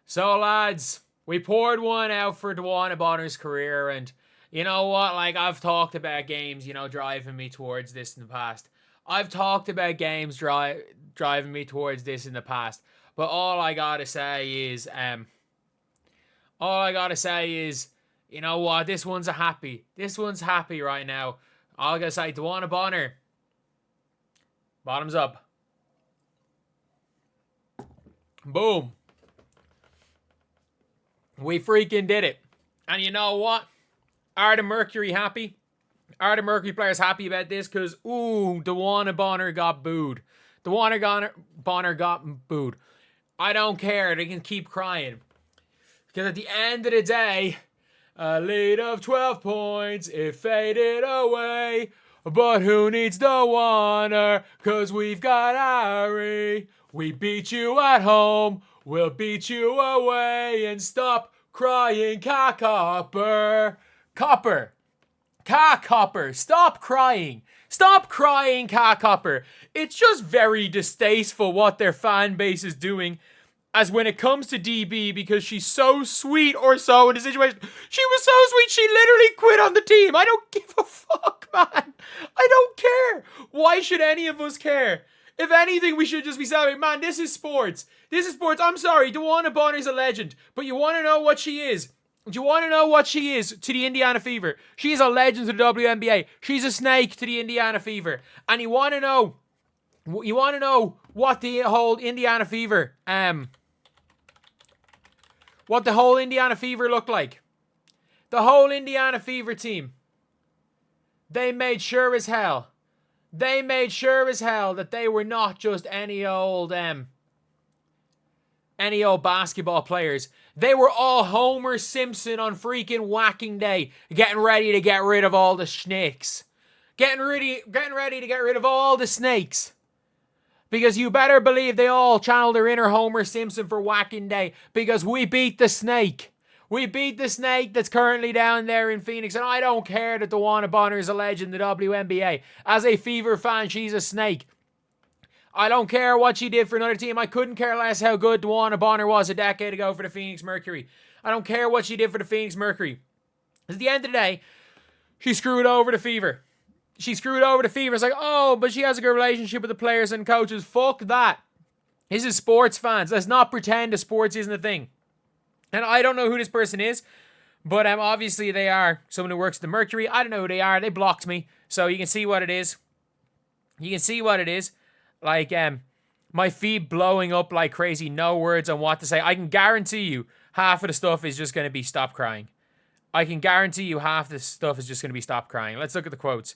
So, lads, we poured one out for DeWanna Bonner's career, and you know what? Like, I've talked about games, driving me towards this in the past. I've talked about games driving me towards this in the past. But all I gotta say is, you know what? This one's happy. This one's happy right now. All I gotta say, DeWanna Bonner, bottoms up. Boom. We freaking did it. And you know what? Are the Mercury happy? Are the Mercury players happy about this? Because, DeWanna Bonner got booed. Bonner got booed. I don't care. They can keep crying. Because at the end of the day, a lead of 12 points, it faded away. But who needs DeWanna? Because we've got Ari. We beat you at home. We'll beat you away. And stop crying, Copper. Copper. Stop crying. Stop crying, Copper. It's just very distasteful what their fan base is doing. As when it comes to DB, because she's so sweet or so in the situation. She was so sweet, she literally quit on the team. I don't give a fuck, man. I don't care. Why should any of us care? If anything, we should just be celebrating. Man, this is sports. This is sports. I'm sorry, DeWanna Bonner's a legend. But you want to know what she is? Do you want to know what she is to the Indiana Fever? She's a legend to the WNBA. She's a snake to the Indiana Fever. And you want to know what the whole Indiana Fever, what the whole Indiana Fever looked like. The whole Indiana Fever team, they made sure as hell that they were not just any old basketball players. They were all Homer Simpson on freaking whacking day, getting ready to get rid of all the snakes. Getting ready to get rid of all the snakes. Because you better believe they all channeled their inner Homer Simpson for whacking day. Because we beat the snake. We beat the snake that's currently down there in Phoenix. And I don't care that DeWanna Bonner is a legend in the WNBA. As a Fever fan, she's a snake. I don't care what she did for another team. I couldn't care less how good DeWanna Bonner was a decade ago for the Phoenix Mercury. I don't care what she did for the Phoenix Mercury. At the end of the day, she screwed over the Fever. It's like, but she has a good relationship with the players and coaches. Fuck that. This is sports fans. Let's not pretend that sports isn't a thing. And I don't know who this person is, but obviously they are someone who works at the Mercury. I don't know who they are. They blocked me. So you can see what it is. Like, my feed blowing up like crazy. No words on what to say. I can guarantee you half of the stuff is just going to be stop crying. Let's look at the quotes.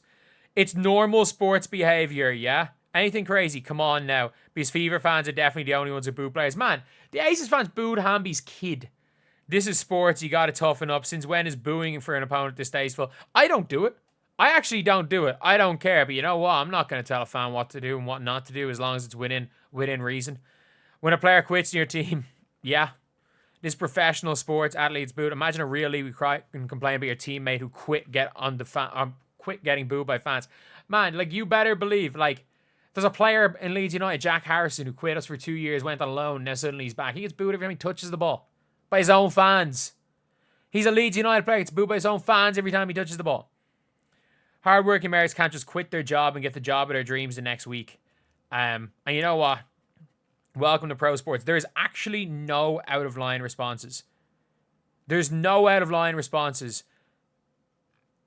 It's normal sports behavior, yeah? Anything crazy, come on now. Because Fever fans are definitely the only ones who boo players. Man, the Aces fans booed Hamby's kid. This is sports, you gotta toughen up. Since when is booing for an opponent distasteful? I don't do it. I actually don't do it. I don't care. But you know what? I'm not going to tell a fan what to do and what not to do as long as it's within reason. When a player quits in your team, yeah. This professional sports, athletes booed. Imagine a real league who cry and complain about your teammate who quit getting booed by fans. Man, like, you better believe, like, there's a player in Leeds United, Jack Harrison, who quit us for 2 years, went on loan, now suddenly he's back. He gets booed every time he touches the ball by his own fans. He's a Leeds United player, gets booed by his own fans every time he touches the ball. Hardworking Americans can't just quit their job and get the job of their dreams the next week. And you know what? Welcome to pro sports. There is actually no out-of-line responses. There's no out-of-line responses.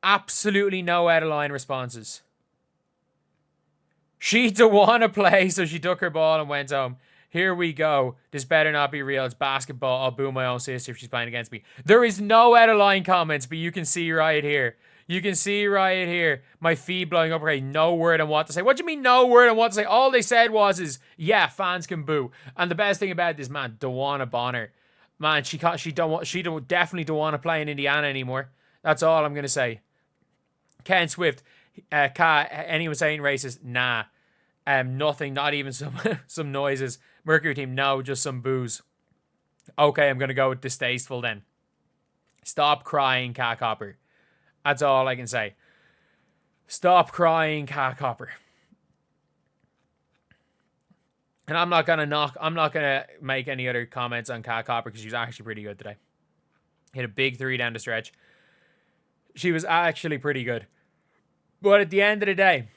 Absolutely no out-of-line responses. She didn't want to play, so she took her ball and went home. Here we go. This better not be real. It's basketball. I'll boo my own sister if she's playing against me. There is no out-of-line comments, but you can see right here. My feed blowing up. Okay, no word on what to say. What do you mean no word on what to say? All they said was, yeah, fans can boo. And the best thing about this, man, DeWanna Bonner. Man, she definitely don't want to play in Indiana anymore. That's all I'm going to say. Ken Swift. Anyone saying racist? Nah. Nothing. Not even some noises. Mercury team, no, just some boos. Okay, I'm going to go with distasteful then. Stop crying, Cat Copper. That's all I can say. Stop crying, Cat Copper. And I'm not gonna make any other comments on Kat Copper because she was actually pretty good today. Hit a big three down the stretch. She was actually pretty good. But at the end of the day,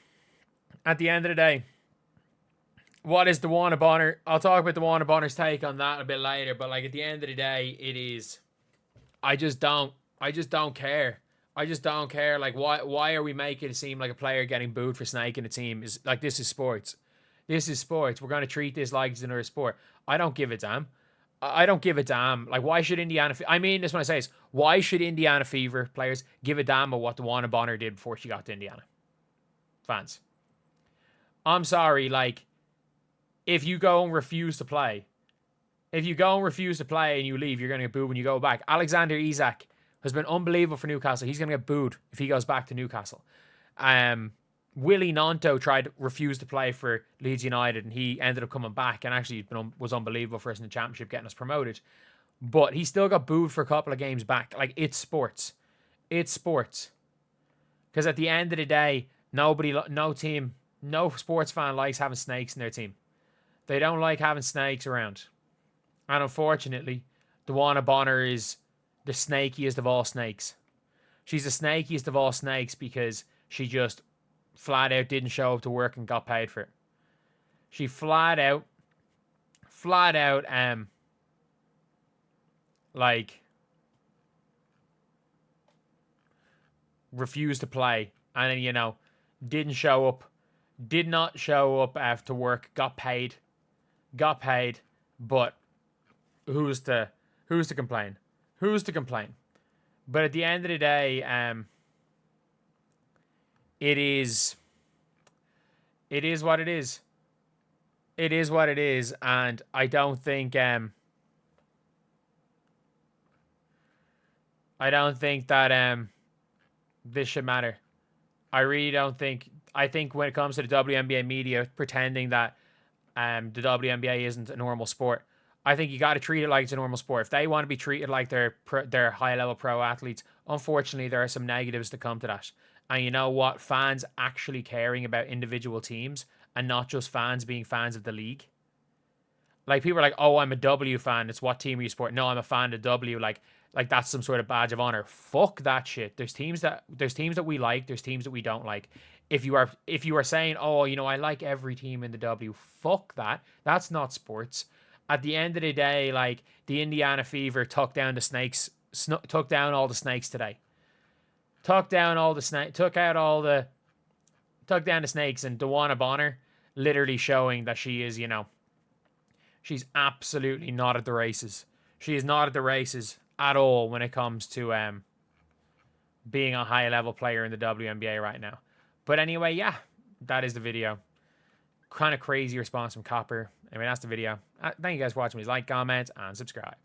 what is DeWanna Bonner? I'll talk about DeWanna Bonner's take on that a bit later. But like at the end of the day, it is. I just don't care. I just don't care. Like why are we making it seem like a player getting booed for snaking a team is like this is sports. This is sports. We're gonna treat this like it's another sport. I don't give a damn. I don't give a damn. Like, why should Indiana... I mean this when I say this. Why should Indiana Fever players give a damn about what DeWanna Bonner did before she got to Indiana? Fans. I'm sorry, like, if you go and refuse to play, and you leave, you're going to get booed when you go back. Alexander Isak has been unbelievable for Newcastle. He's going to get booed if he goes back to Newcastle. Willie Nanto refused to play for Leeds United, and he ended up coming back and actually was unbelievable for us in the Championship, getting us promoted. But he still got booed for a couple of games back. Like, it's sports. It's sports. Because at the end of the day, no sports fan likes having snakes in their team. They don't like having snakes around. And unfortunately, DeWanna Bonner is the snakiest of all snakes. She's the snakiest of all snakes because she just flat out didn't show up to work and got paid for it. She flat out, like, refused to play. And then, did not show up after work, got paid. But who's to complain? But at the end of the day, it is what it is. It is what it is, and I don't think that this should matter. I really don't think. I think when it comes to the WNBA media pretending that the WNBA isn't a normal sport, I think you got to treat it like it's a normal sport. If they want to be treated like they're high level pro athletes, unfortunately there are some negatives that come to that. And you know what? Fans actually caring about individual teams and not just fans being fans of the league. Like, people are like, oh, I'm a W fan. It's what team are you support? No, I'm a fan of W. Like that's some sort of badge of honor. Fuck that shit. There's teams that we like. There's teams that we don't like. If you are saying, oh, I like every team in the W, fuck that. That's not sports. At the end of the day, like, the Indiana Fever took down the snakes, took down all the snakes today. Took down the snakes, and DeWanna Bonner literally showing that she is, she's absolutely not at the races. She is not at the races at all when it comes to being a high-level player in the WNBA right now. But anyway, yeah, that is the video. Kind of crazy response from Copper. Anyway, that's the video. Thank you guys for watching. Please like, comment, and subscribe.